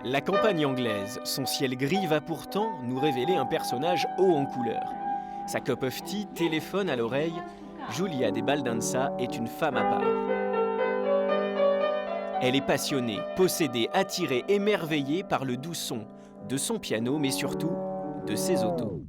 La campagne anglaise, son ciel gris va pourtant nous révéler un personnage haut en couleur. Sa cup of tea, téléphone à l'oreille, Giulia de Baldanza est une femme à part. Elle est passionnée, possédée, attirée, émerveillée par le doux son de son piano, mais surtout de ses autos.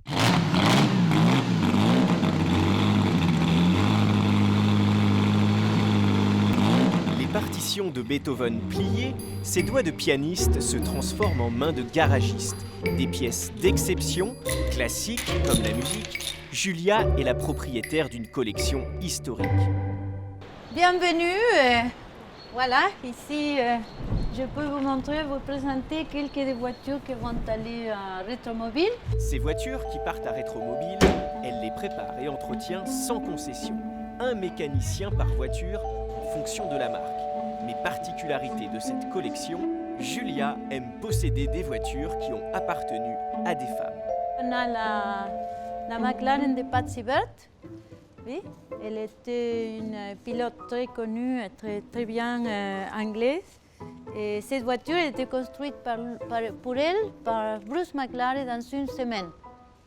Partitions de Beethoven pliées, ses doigts de pianiste se transforment en mains de garagiste. Des pièces d'exception, classiques comme la musique, Giulia est la propriétaire d'une collection historique. Bienvenue, voilà, ici je peux vous présenter quelques des voitures qui vont aller à Rétromobile. Ces voitures qui partent à Rétromobile, elle les prépare et entretient sans concession. Un mécanicien par voiture en fonction de la marque. Mais particularité de cette collection, Giulia aime posséder des voitures qui ont appartenu à des femmes. On a la McLaren de Patsy Burt. Oui, elle était une pilote très connue, très bien anglaise. Et cette voiture a été construite pour elle par Bruce McLaren dans une semaine.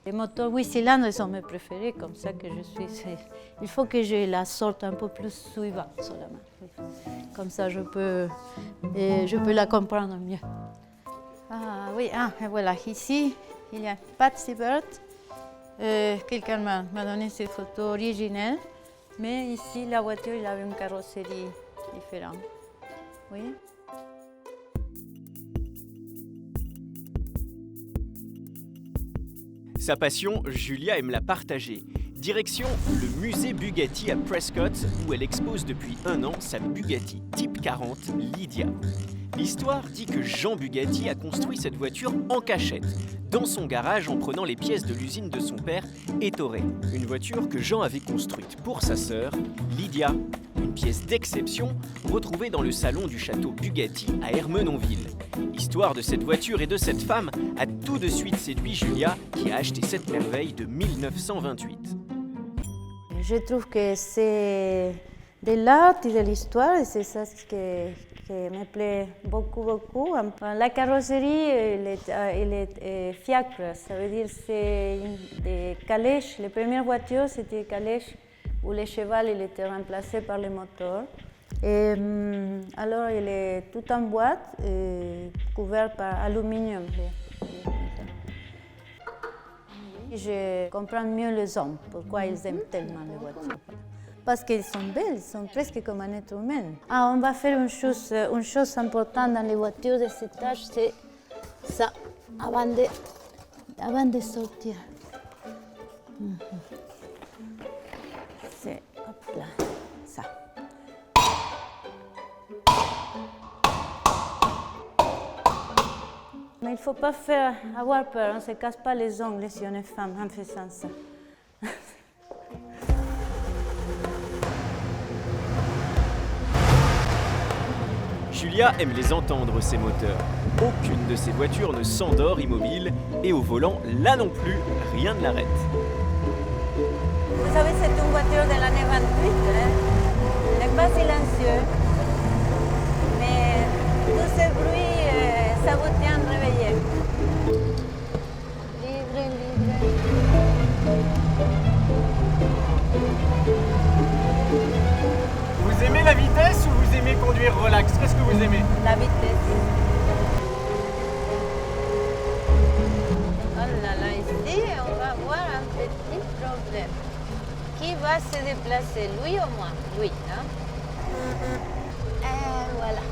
Les moteurs 8 cylindres sont mes préférés, comme ça que je suis. Il faut que je la sorte un peu plus suivante sur la main. Comme ça, je peux la comprendre mieux. Ah oui, et voilà, ici, il y a Patsy Burt. Quelqu'un m'a donné cette photo originelle, mais ici, la voiture, il avait une carrosserie différente. Oui. Sa passion, Giulia aime la partager. Direction le musée Bugatti à Prescott, où elle expose depuis 1 an sa Bugatti Type 40 Lydia. L'histoire dit que Jean Bugatti a construit cette voiture en cachette, dans son garage en prenant les pièces de l'usine de son père, Ettore. Une voiture que Jean avait construite pour sa sœur, Lydia. Une pièce d'exception retrouvée dans le salon du château Bugatti à Ermenonville. L'histoire de cette voiture et de cette femme a tout de suite séduit Giulia, qui a acheté cette merveille de 1928. Je trouve que c'est de l'art et de l'histoire, et c'est ça qui me plaît beaucoup. La carrosserie, elle est fiacre, ça veut dire c'est des calèches. Les premières voitures, c'était des calèches où le cheval il était remplacé par le moteur. Et, alors, il est tout en boîte, et couvert par aluminium. Je comprends mieux les hommes, pourquoi ils aiment tellement les voitures. Parce qu'elles sont belles, elles sont presque comme un être humain. On va faire une chose importante dans les voitures de cet âge, c'est ça, avant de sortir. C'est, hop là, ça. Mais il ne faut pas avoir peur, on ne se casse pas les ongles si on est femme en faisant ça. Giulia aime les entendre, ces moteurs. Aucune de ces voitures ne s'endort immobile et au volant, là non plus, rien ne l'arrête. Vous savez, c'est une voiture de l'année 28, elle n'est pas silencieuse, mais tous ces bruits, ça vous tient réveillé. Libre. Vous aimez la vitesse ou vous aimez conduire relax? Qu'est-ce que vous aimez? La vitesse. Oh là là, ici, on va avoir un petit problème. Qui va se déplacer, lui ou moi? Lui, hein? Et voilà.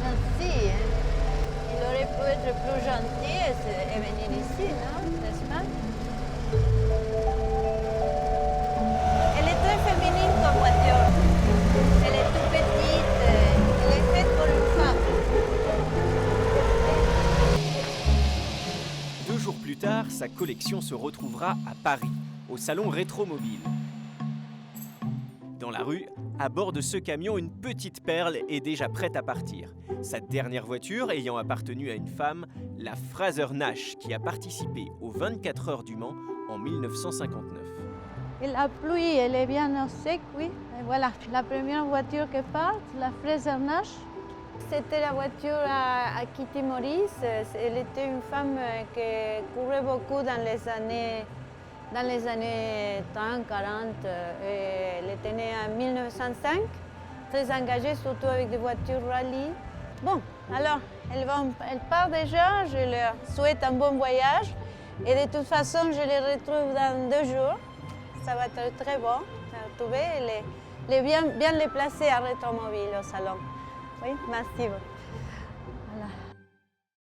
Merci. Hein? Il aurait pu être plus gentil et venir ici, non? N'est-ce pas? Elle est très féminine comme voiture. Elle est toute petite. Elle est faite pour une femme. 2 jours plus tard, sa collection se retrouvera à Paris, au salon Rétromobile. Dans la rue, à bord de ce camion, une petite perle est déjà prête à partir. Sa dernière voiture ayant appartenu à une femme, la Fraser Nash, qui a participé aux 24 heures du Mans en 1959. Et la pluie, elle est bien au sec, oui. Et voilà, la première voiture qui part, la Fraser Nash. C'était la voiture à Kitty Morris. Elle était une femme qui courait beaucoup dans les années 30, 40. Elle était née en 1905, très engagée, surtout avec des voitures rallye. Bon, alors, elle part déjà. Je leur souhaite un bon voyage. Et de toute façon, je les retrouve dans 2 jours. Ça va être très bon à retrouver. Bien les placer à Rétromobile au salon. Oui, merci.